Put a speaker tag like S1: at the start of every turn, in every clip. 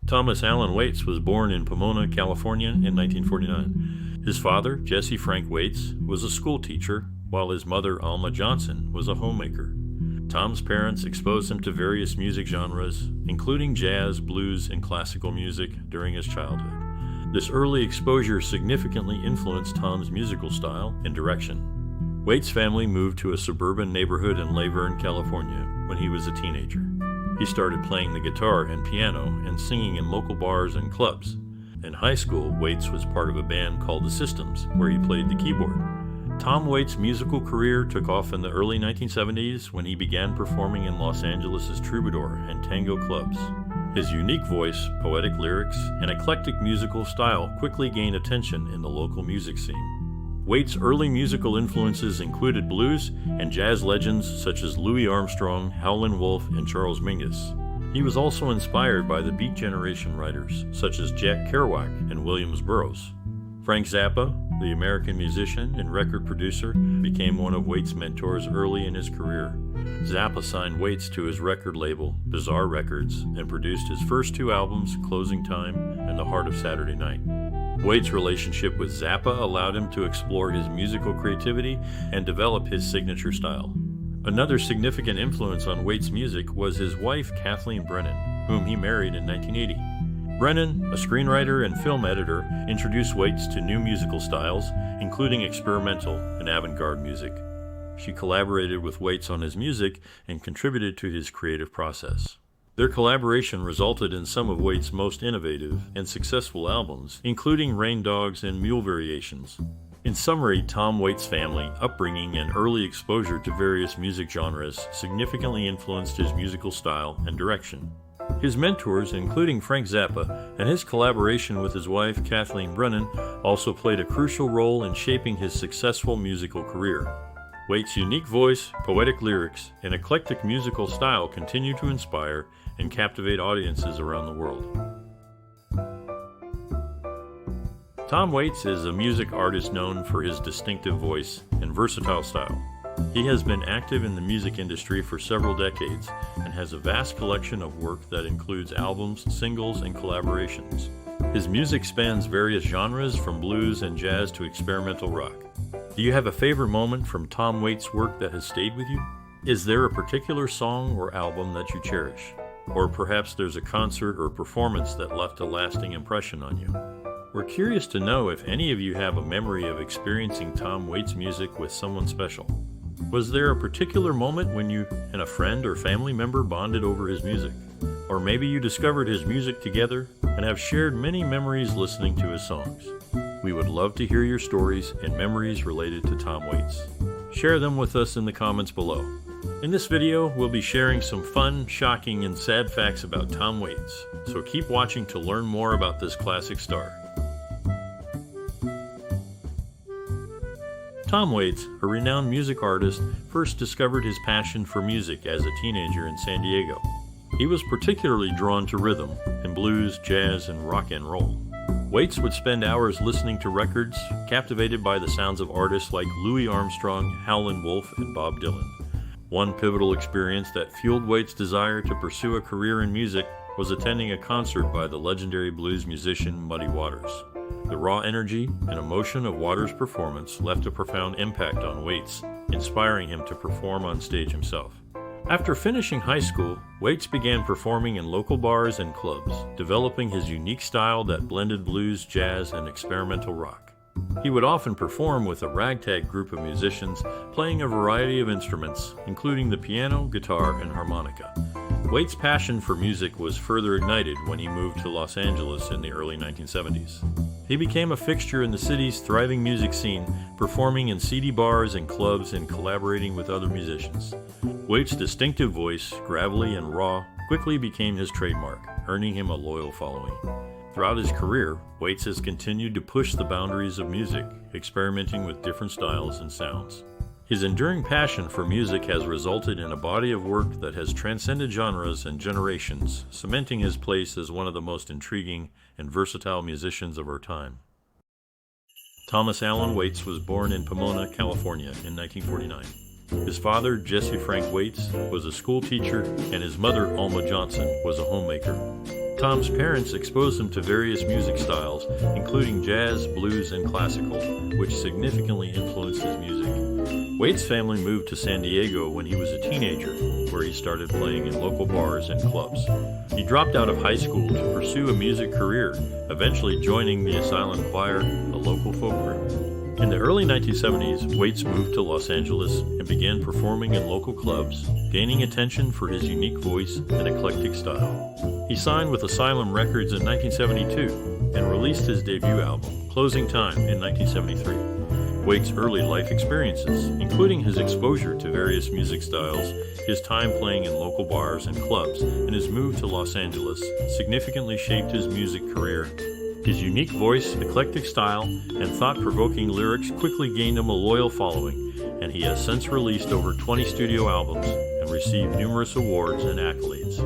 S1: Thomas Allen Waits was born in Pomona, California in 1949. His father, Jesse Frank Waits, was a school teacher, while his mother, Alma Johnson, was a homemaker. Tom's parents exposed him to various music genres, including jazz, blues, and classical music during his childhood. This early exposure significantly influenced Tom's musical style and direction. Waits' family moved to a suburban neighborhood in Laverne, California, when he was a teenager. He started playing the guitar and piano and singing in local bars and clubs. In high school, Waits was part of a band called the Systems, where he played the keyboard. Tom Waits' musical career took off in the early 1970s when he began performing in Los Angeles' troubadour and tango clubs. His unique voice, poetic lyrics, and eclectic musical style quickly gained attention in the local music scene. Waits' early musical influences included blues and jazz legends such as Louis Armstrong, Howlin' Wolf, and Charles Mingus. He was also inspired by the Beat Generation writers such as Jack Kerouac and Williams Burroughs. Frank Zappa, the American musician and record producer, became one of Waits' mentors early in his career. Zappa signed Waits to his record label, Bizarre Records, and produced his first two albums, Closing Time and The Heart of Saturday Night. Waits' relationship with Zappa allowed him to explore his musical creativity and develop his signature style. Another significant influence on Waits' music was his wife, Kathleen Brennan, whom he married in 1980. Brennan, a screenwriter and film editor, introduced Waits to new musical styles, including experimental and avant-garde music. She collaborated with Waits on his music and contributed to his creative process. Their collaboration resulted in some of Waits' most innovative and successful albums, including Rain Dogs and Mule Variations. In summary, Tom Waits' family, upbringing, and early exposure to various music genres significantly influenced his musical style and direction. His mentors, including Frank Zappa, and his collaboration with his wife, Kathleen Brennan, also played a crucial role in shaping his successful musical career. Waits' unique voice, poetic lyrics, and eclectic musical style continue to inspire and captivate audiences around the world. Tom Waits is a music artist known for his distinctive voice and versatile style. He has been active in the music industry for several decades and has a vast collection of work that includes albums, singles, and collaborations. His music spans various genres from blues and jazz to experimental rock. Do you have a favorite moment from Tom Waits' work that has stayed with you? Is there a particular song or album that you cherish? Or perhaps there's a concert or performance that left a lasting impression on you? We're curious to know if any of you have a memory of experiencing Tom Waits' music with someone special. Was there a particular moment when you and a friend or family member bonded over his music? Or maybe you discovered his music together and have shared many memories listening to his songs. We would love to hear your stories and memories related to Tom Waits. Share them with us in the comments below. In this video, we'll be sharing some fun, shocking, and sad facts about Tom Waits, so keep watching to learn more about this classic star. Tom Waits, a renowned music artist, first discovered his passion for music as a teenager in San Diego. He was particularly drawn to rhythm in blues, jazz, and rock and roll. Waits would spend hours listening to records, captivated by the sounds of artists like Louis Armstrong, Howlin' Wolf, and Bob Dylan. One pivotal experience that fueled Waits' desire to pursue a career in music was attending a concert by the legendary blues musician Muddy Waters. The raw energy and emotion of Waters' performance left a profound impact on Waits, inspiring him to perform on stage himself. After finishing high school, Waits began performing in local bars and clubs, developing his unique style that blended blues, jazz, and experimental rock. He would often perform with a ragtag group of musicians, playing a variety of instruments, including the piano, guitar, and harmonica. Waits' passion for music was further ignited when he moved to Los Angeles in the early 1970s. He became a fixture in the city's thriving music scene, performing in seedy bars and clubs and collaborating with other musicians. Waits' distinctive voice, gravelly and raw, quickly became his trademark, earning him a loyal following. Throughout his career, Waits has continued to push the boundaries of music, experimenting with different styles and sounds. His enduring passion for music has resulted in a body of work that has transcended genres and generations, cementing his place as one of the most intriguing and versatile musicians of our time. Thomas Allen Waits was born in Pomona, California in 1949. His father, Jesse Frank Waits, was a school teacher, and his mother, Alma Johnson, was a homemaker. Tom's parents exposed him to various music styles, including jazz, blues, and classical, which significantly influenced his music. Waite's family moved to San Diego when he was a teenager, where he started playing in local bars and clubs. He dropped out of high school to pursue a music career, eventually joining the Asylum Choir, a local folk group. In the early 1970s, Waits moved to Los Angeles and began performing in local clubs, gaining attention for his unique voice and eclectic style. He signed with Asylum Records in 1972 and released his debut album, Closing Time, in 1973. Waits' early life experiences, including his exposure to various music styles, his time playing in local bars and clubs, and his move to Los Angeles, significantly shaped his music career. His unique voice, eclectic style, and thought-provoking lyrics quickly gained him a loyal following, and he has since released over 20 studio albums and received numerous awards and accolades.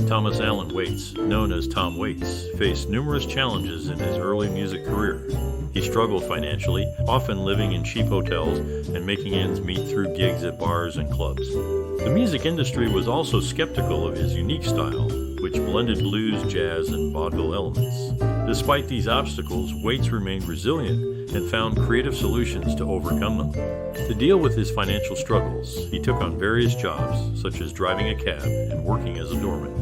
S1: Thomas Allen Waits, known as Tom Waits, faced numerous challenges in his early music career. He struggled financially, often living in cheap hotels and making ends meet through gigs at bars and clubs. The music industry was also skeptical of his unique style, which blended blues, jazz, and vaudeville elements. Despite these obstacles, Waits remained resilient and found creative solutions to overcome them. To deal with his financial struggles, he took on various jobs, such as driving a cab and working as a doorman.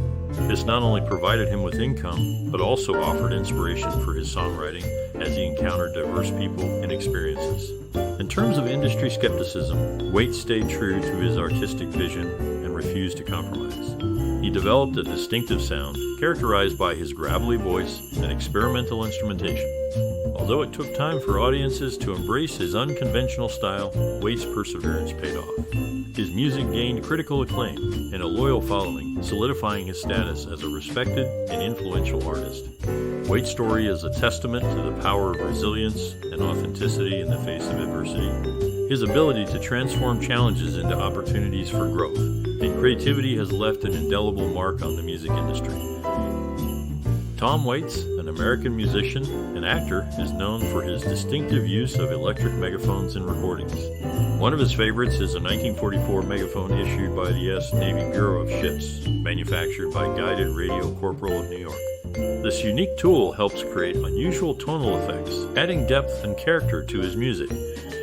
S1: This not only provided him with income, but also offered inspiration for his songwriting as he encountered diverse people and experiences. In terms of industry skepticism, Waits stayed true to his artistic vision and refused to compromise. He developed a distinctive sound characterized by his gravelly voice and experimental instrumentation. Although it took time for audiences to embrace his unconventional style, Waits' perseverance paid off. His music gained critical acclaim and a loyal following, solidifying his status as a respected and influential artist. Waits' story is a testament to the power of resilience and authenticity in the face of adversity. His ability to transform challenges into opportunities for growth and creativity has left an indelible mark on the music industry. Tom Waits, an American musician and actor, is known for his distinctive use of electric megaphones in recordings. One of his favorites is a 1944 megaphone issued by the U.S. Navy Bureau of Ships, manufactured by Guided Radio Corporal of New York. This unique tool helps create unusual tonal effects, adding depth and character to his music.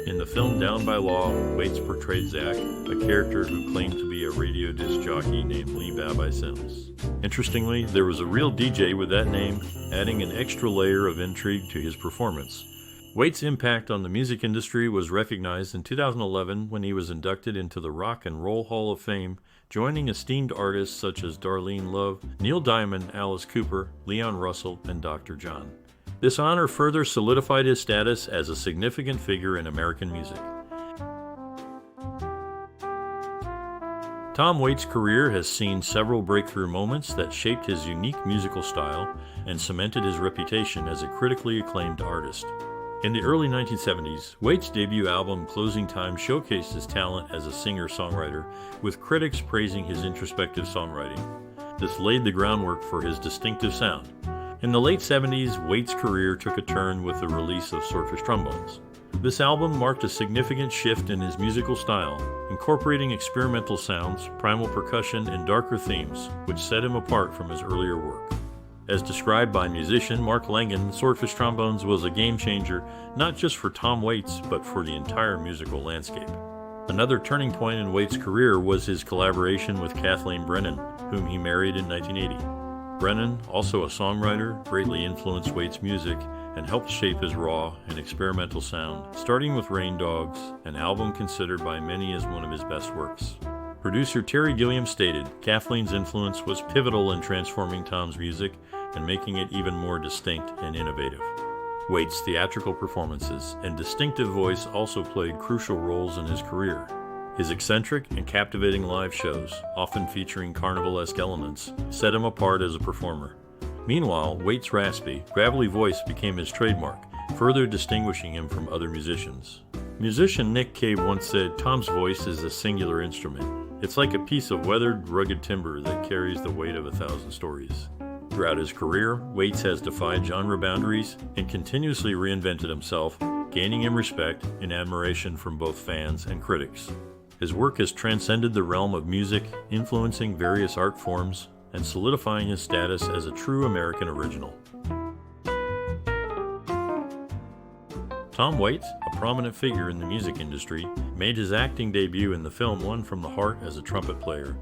S1: In the film Down by Law, Waits portrayed Zach, a character who claimed to be a radio disc jockey named Lee Babai Sims. Interestingly, there was a real DJ with that name, adding an extra layer of intrigue to his performance. Waits' impact on the music industry was recognized in 2011 when he was inducted into the Rock and Roll Hall of Fame, joining esteemed artists such as Darlene Love, Neil Diamond, Alice Cooper, Leon Russell, and Dr. John. This honor further solidified his status as a significant figure in American music. Tom Waits' career has seen several breakthrough moments that shaped his unique musical style and cemented his reputation as a critically acclaimed artist. In the early 1970s, Waits' debut album Closing Time showcased his talent as a singer-songwriter, with critics praising his introspective songwriting. This laid the groundwork for his distinctive sound. In the late 70s, Waits' career took a turn with the release of Swordfish Trombones. This album marked a significant shift in his musical style, incorporating experimental sounds, primal percussion, and darker themes, which set him apart from his earlier work. As described by musician Mark Langen, Swordfish Trombones was a game-changer not just for Tom Waits, but for the entire musical landscape. Another turning point in Waits' career was his collaboration with Kathleen Brennan, whom he married in 1980. Brennan, also a songwriter, greatly influenced Waits' music and helped shape his raw and experimental sound, starting with Rain Dogs, an album considered by many as one of his best works. Producer Terry Gilliam stated, Kathleen's influence was pivotal in transforming Tom's music and making it even more distinct and innovative. Waits' theatrical performances and distinctive voice also played crucial roles in his career. His eccentric and captivating live shows, often featuring carnivalesque elements, set him apart as a performer. Meanwhile, Waits' raspy, gravelly voice became his trademark, further distinguishing him from other musicians. Musician Nick Cave once said, Tom's voice is a singular instrument. It's like a piece of weathered, rugged timber that carries the weight of 1,000 stories. Throughout his career, Waits has defied genre boundaries and continuously reinvented himself, gaining in respect and admiration from both fans and critics. His work has transcended the realm of music, influencing various art forms and solidifying his status as a true American original. Tom Waits, a prominent figure in the music industry, made his acting debut in the film One from the Heart as a trumpet player.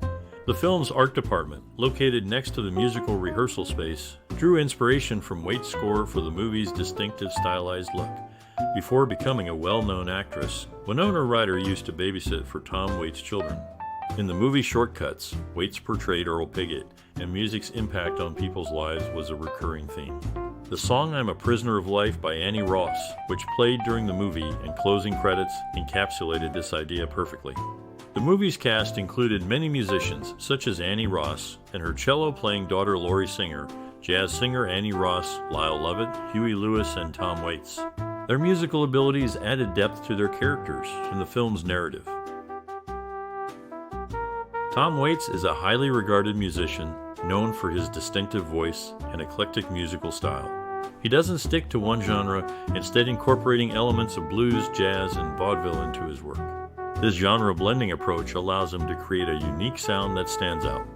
S1: The film's art department, located next to the musical rehearsal space, drew inspiration from Waits' score for the movie's distinctive stylized look. Before becoming a well-known actress, Winona Ryder used to babysit for Tom Waits' children. In the movie Shortcuts, Waits portrayed Earl Piggott, and music's impact on people's lives was a recurring theme. The song I'm a Prisoner of Life by Annie Ross, which played during the movie and closing credits, encapsulated this idea perfectly. The movie's cast included many musicians, such as Annie Ross and her cello-playing daughter Lori Singer, jazz singer Annie Ross, Lyle Lovett, Huey Lewis, and Tom Waits. Their musical abilities added depth to their characters in the film's narrative. Tom Waits is a highly regarded musician, known for his distinctive voice and eclectic musical style. He doesn't stick to one genre, instead incorporating elements of blues, jazz, and vaudeville into his work. This genre blending approach allows him to create a unique sound that stands out.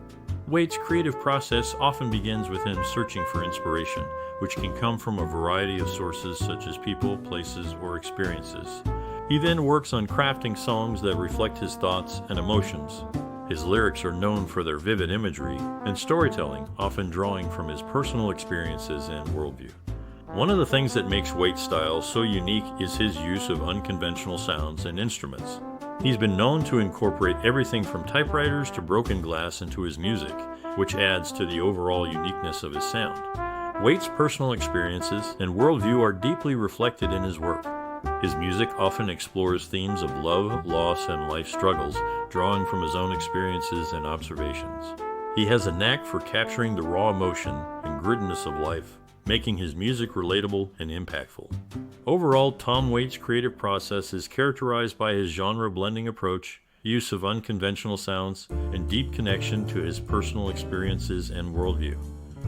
S1: Waits' creative process often begins with him searching for inspiration, which can come from a variety of sources such as people, places, or experiences. He then works on crafting songs that reflect his thoughts and emotions. His lyrics are known for their vivid imagery and storytelling, often drawing from his personal experiences and worldview. One of the things that makes Waits' style so unique is his use of unconventional sounds and instruments. He's been known to incorporate everything from typewriters to broken glass into his music, which adds to the overall uniqueness of his sound. Waits' personal experiences and worldview are deeply reflected in his work. His music often explores themes of love, loss, and life struggles, drawing from his own experiences and observations. He has a knack for capturing the raw emotion and grittiness of life, making his music relatable and impactful. Overall, Tom Waits' creative process is characterized by his genre-blending approach, use of unconventional sounds, and deep connection to his personal experiences and worldview.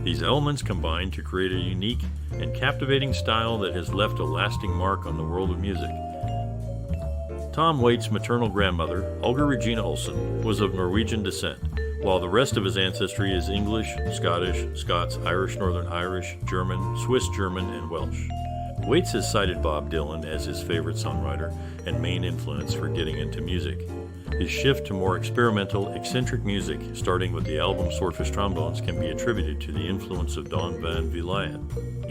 S1: These elements combine to create a unique and captivating style that has left a lasting mark on the world of music. Tom Waits' maternal grandmother, Olga Regina Olsen, was of Norwegian descent, while the rest of his ancestry is English, Scottish, Scots, Irish, Northern Irish, German, Swiss German, and Welsh. Waits has cited Bob Dylan as his favorite songwriter and main influence for getting into music. His shift to more experimental, eccentric music, starting with the album Swordfish Trombones, can be attributed to the influence of Don Van Vliet.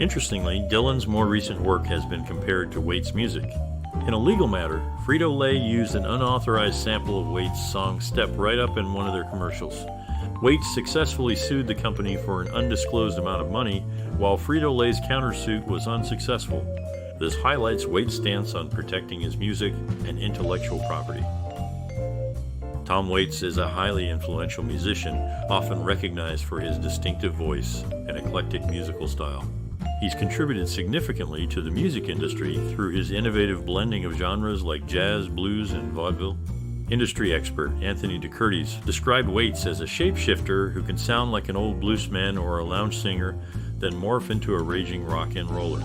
S1: Interestingly, Dylan's more recent work has been compared to Waits' music. In a legal matter, Frito-Lay used an unauthorized sample of Waits' song Step Right Up in one of their commercials. Waits successfully sued the company for an undisclosed amount of money, while Frito-Lay's countersuit was unsuccessful. This highlights Waits' stance on protecting his music and intellectual property. Tom Waits is a highly influential musician, often recognized for his distinctive voice and eclectic musical style. He's contributed significantly to the music industry through his innovative blending of genres like jazz, blues, and vaudeville. Industry expert Anthony DeCurtis described Waits as a shapeshifter who can sound like an old bluesman or a lounge singer, then morph into a raging rock and roller.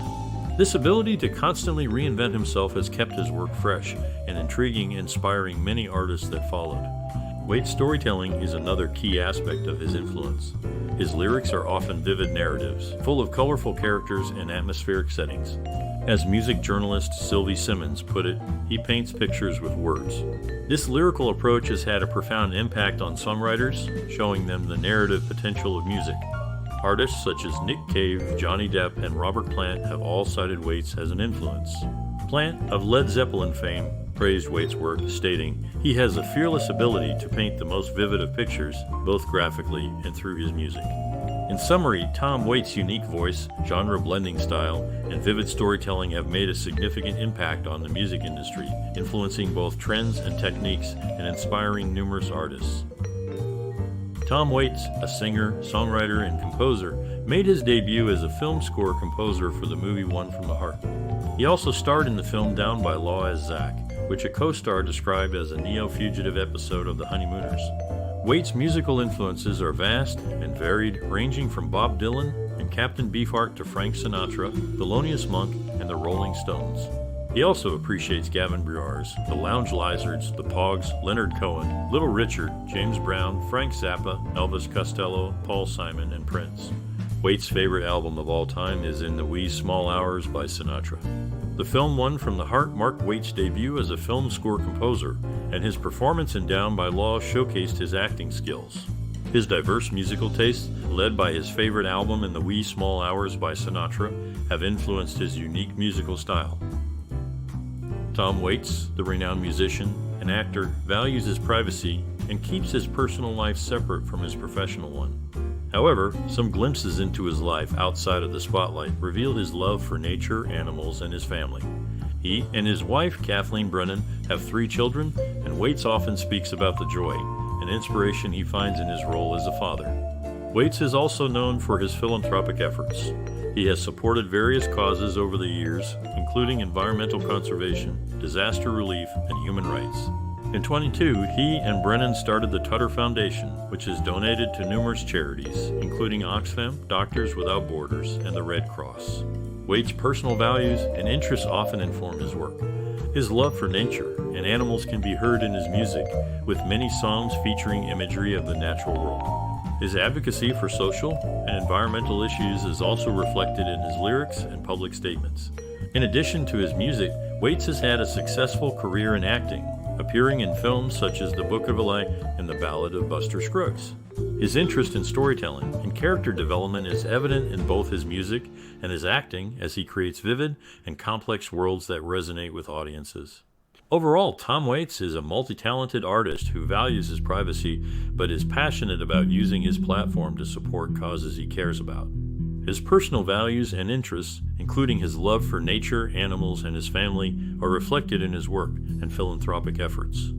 S1: This ability to constantly reinvent himself has kept his work fresh and intriguing, inspiring many artists that followed. Waits' storytelling is another key aspect of his influence. His lyrics are often vivid narratives, full of colorful characters and atmospheric settings. As music journalist Sylvie Simmons put it, he paints pictures with words. This lyrical approach has had a profound impact on songwriters, showing them the narrative potential of music. Artists such as Nick Cave, Johnny Depp, and Robert Plant have all cited Waits as an influence. Plant, of Led Zeppelin fame, praised Waits' work, stating, "He has a fearless ability to paint the most vivid of pictures, both graphically and through his music." In summary, Tom Waits' unique voice, genre-blending style, and vivid storytelling have made a significant impact on the music industry, influencing both trends and techniques and inspiring numerous artists. Tom Waits, a singer, songwriter, and composer, made his debut as a film score composer for the movie One from the Heart. He also starred in the film Down by Law as Zack, which a co-star described as a neo-fugitive episode of The Honeymooners. Waits' musical influences are vast and varied, ranging from Bob Dylan and Captain Beefheart to Frank Sinatra, Thelonious Monk, and the Rolling Stones. He also appreciates Gavin Brears, the Lounge Lizards, the Pogs, Leonard Cohen, Little Richard, James Brown, Frank Zappa, Elvis Costello, Paul Simon, and Prince. Waite's favorite album of all time is In the Wee Small Hours by Sinatra. The film One from the Heart marked Waite's debut as a film score composer, and his performance in Down by Law showcased his acting skills. His diverse musical tastes, led by his favorite album In the Wee Small Hours by Sinatra, have influenced his unique musical style. Tom Waits, the renowned musician and actor, values his privacy and keeps his personal life separate from his professional one. However, some glimpses into his life outside of the spotlight reveal his love for nature, animals, and his family. He and his wife, Kathleen Brennan, have 3 children, and Waits often speaks about the joy and inspiration he finds in his role as a father. Waits is also known for his philanthropic efforts. He has supported various causes over the years, including environmental conservation, disaster relief, and human rights. In 2022, he and Brennan started the Tutter Foundation, which has donated to numerous charities, including Oxfam, Doctors Without Borders, and the Red Cross. Waite's personal values and interests often inform his work. His love for nature and animals can be heard in his music, with many songs featuring imagery of the natural world. His advocacy for social and environmental issues is also reflected in his lyrics and public statements. In addition to his music, Waits has had a successful career in acting, appearing in films such as The Book of Eli and The Ballad of Buster Scruggs. His interest in storytelling and character development is evident in both his music and his acting, as he creates vivid and complex worlds that resonate with audiences. Overall, Tom Waits is a multi-talented artist who values his privacy but is passionate about using his platform to support causes he cares about. His personal values and interests, including his love for nature, animals, and his family, are reflected in his work and philanthropic efforts.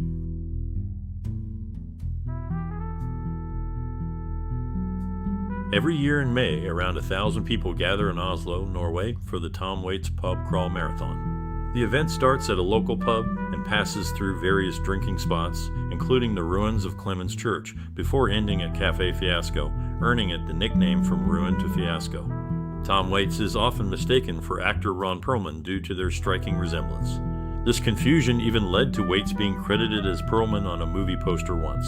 S1: Every year in May, around 1,000 people gather in Oslo, Norway, for the Tom Waits Pub Crawl Marathon. The event starts at a local pub and passes through various drinking spots, including the ruins of Clemens Church, before ending at Café Fiasco, earning it the nickname From Ruin to Fiasco. Tom Waits is often mistaken for actor Ron Perlman due to their striking resemblance. This confusion even led to Waits being credited as Perlman on a movie poster once.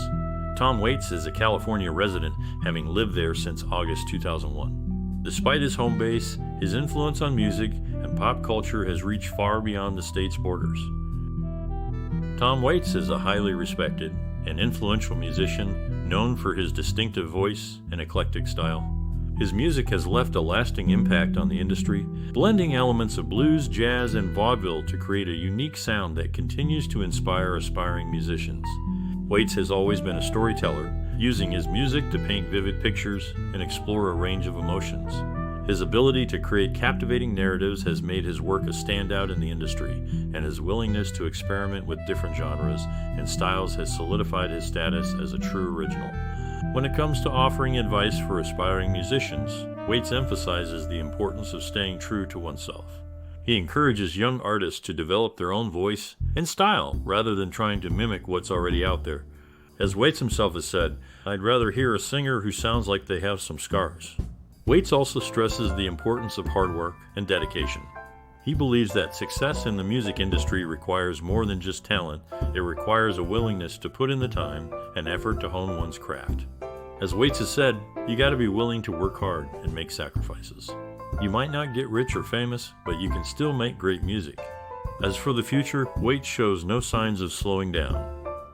S1: Tom Waits is a California resident, having lived there since August 2001. Despite his home base, his influence on music and pop culture has reached far beyond the state's borders. Tom Waits is a highly respected and influential musician known for his distinctive voice and eclectic style. His music has left a lasting impact on the industry, blending elements of blues, jazz, and vaudeville to create a unique sound that continues to inspire aspiring musicians. Waits has always been a storyteller, using his music to paint vivid pictures and explore a range of emotions. His ability to create captivating narratives has made his work a standout in the industry, and his willingness to experiment with different genres and styles has solidified his status as a true original. When it comes to offering advice for aspiring musicians, Waits emphasizes the importance of staying true to oneself. He encourages young artists to develop their own voice and style rather than trying to mimic what's already out there. As Waits himself has said, "I'd rather hear a singer who sounds like they have some scars." Waits also stresses the importance of hard work and dedication. He believes that success in the music industry requires more than just talent. It requires a willingness to put in the time and effort to hone one's craft. As Waits has said, you gotta be willing to work hard and make sacrifices. You might not get rich or famous, but you can still make great music. As for the future, Waits shows no signs of slowing down.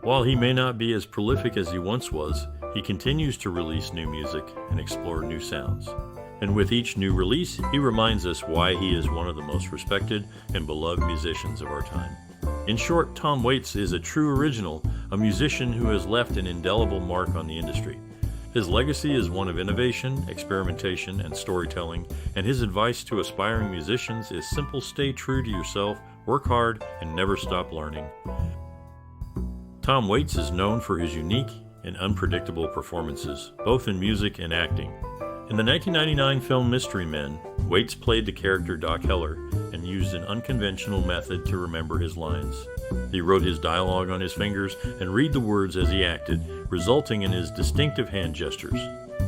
S1: While he may not be as prolific as he once was, he continues to release new music and explore new sounds. And with each new release, he reminds us why he is one of the most respected and beloved musicians of our time. In short, Tom Waits is a true original, a musician who has left an indelible mark on the industry. His legacy is one of innovation, experimentation, and storytelling, and his advice to aspiring musicians is simple: stay true to yourself, work hard, and never stop learning. Tom Waits is known for his unique and unpredictable performances, both in music and acting. In the 1999 film Mystery Men, Waits played the character Doc Heller and used an unconventional method to remember his lines. He wrote his dialogue on his fingers and read the words as he acted, resulting in his distinctive hand gestures.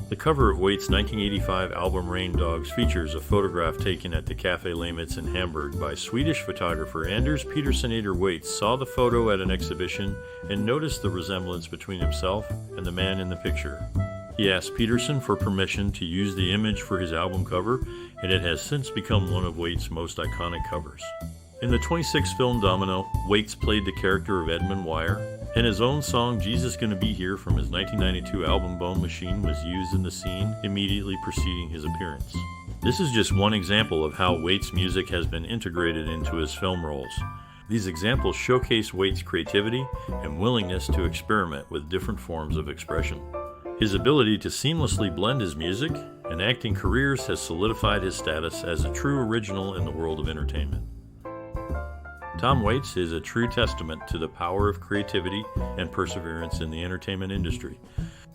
S1: The cover of Waits' 1985 album Rain Dogs features a photograph taken at the Café Lamitz in Hamburg by Swedish photographer Anders Petersonator. Waits saw the photo at an exhibition and noticed the resemblance between himself and the man in the picture. He asked Peterson for permission to use the image for his album cover, and it has since become one of Waits' most iconic covers. In the 26th film Domino, Waits played the character of Edmund Wire, and his own song Jesus Gonna Be Here from his 1992 album Bone Machine was used in the scene immediately preceding his appearance. This is just one example of how Waits' music has been integrated into his film roles. These examples showcase Waits' creativity and willingness to experiment with different forms of expression. His ability to seamlessly blend his music and acting careers has solidified his status as a true original in the world of entertainment. Tom Waits is a true testament to the power of creativity and perseverance in the entertainment industry.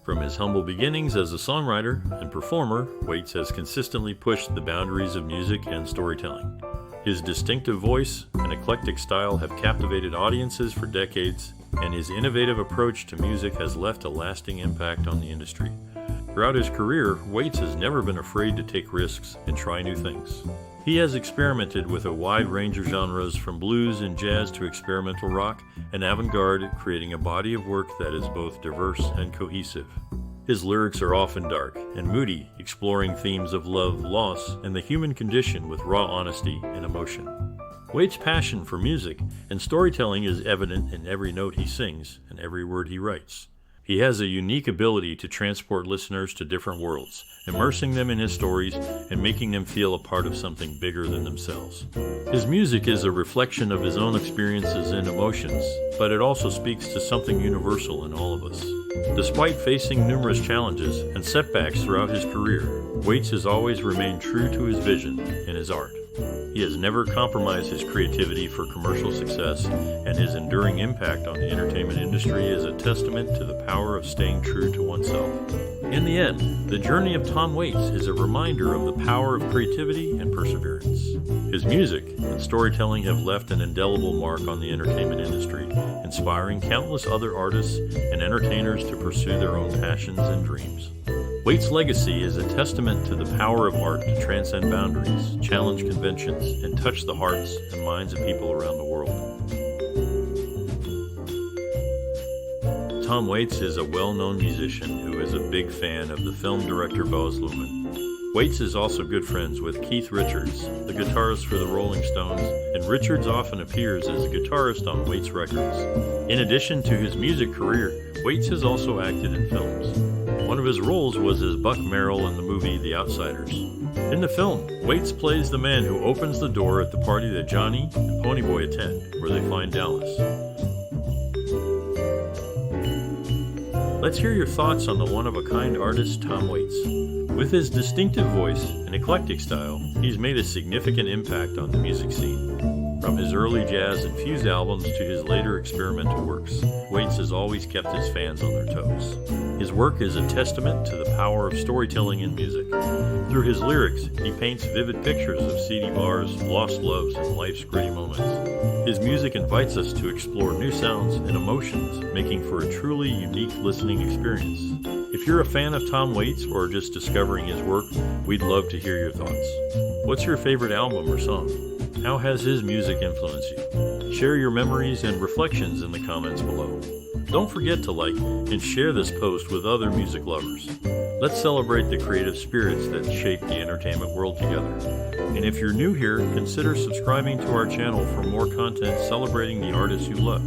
S1: From his humble beginnings as a songwriter and performer, Waits has consistently pushed the boundaries of music and storytelling. His distinctive voice and eclectic style have captivated audiences for decades, and his innovative approach to music has left a lasting impact on the industry. Throughout his career, Waits has never been afraid to take risks and try new things. He has experimented with a wide range of genres from blues and jazz to experimental rock and avant-garde, creating a body of work that is both diverse and cohesive. His lyrics are often dark and moody, exploring themes of love, loss, and the human condition with raw honesty and emotion. Waits' passion for music and storytelling is evident in every note he sings and every word he writes. He has a unique ability to transport listeners to different worlds, immersing them in his stories and making them feel a part of something bigger than themselves. His music is a reflection of his own experiences and emotions, but it also speaks to something universal in all of us. Despite facing numerous challenges and setbacks throughout his career, Waits has always remained true to his vision and his art. He has never compromised his creativity for commercial success, and his enduring impact on the entertainment industry is a testament to the power of staying true to oneself. In the end, the journey of Tom Waits is a reminder of the power of creativity and perseverance. His music and storytelling have left an indelible mark on the entertainment industry, inspiring countless other artists and entertainers to pursue their own passions and dreams. Waits' legacy is a testament to the power of art to transcend boundaries, challenge conventions, and touch the hearts and minds of people around the world. Tom Waits is a well-known musician who is a big fan of the film director Baz Luhrmann. Waits is also good friends with Keith Richards, the guitarist for the Rolling Stones, and Richards often appears as a guitarist on Waits records. In addition to his music career, Waits has also acted in films. One of his roles was as Buck Merrill in the movie The Outsiders. In the film, Waits plays the man who opens the door at the party that Johnny and Ponyboy attend, where they find Dallas. Let's hear your thoughts on the one-of-a-kind artist Tom Waits. With his distinctive voice and eclectic style, he's made a significant impact on the music scene. From his early jazz-infused albums to his later experimental works, Waits has always kept his fans on their toes. His work is a testament to the power of storytelling in music. Through his lyrics, he paints vivid pictures of seedy bars, lost loves, and life's gritty moments. His music invites us to explore new sounds and emotions, making for a truly unique listening experience. If you're a fan of Tom Waits or just discovering his work, we'd love to hear your thoughts. What's your favorite album or song? How has his music influenced you? Share your memories and reflections in the comments below. Don't forget to like and share this post with other music lovers. Let's celebrate the creative spirits that shape the entertainment world together. And if you're new here, consider subscribing to our channel for more content celebrating the artists you love.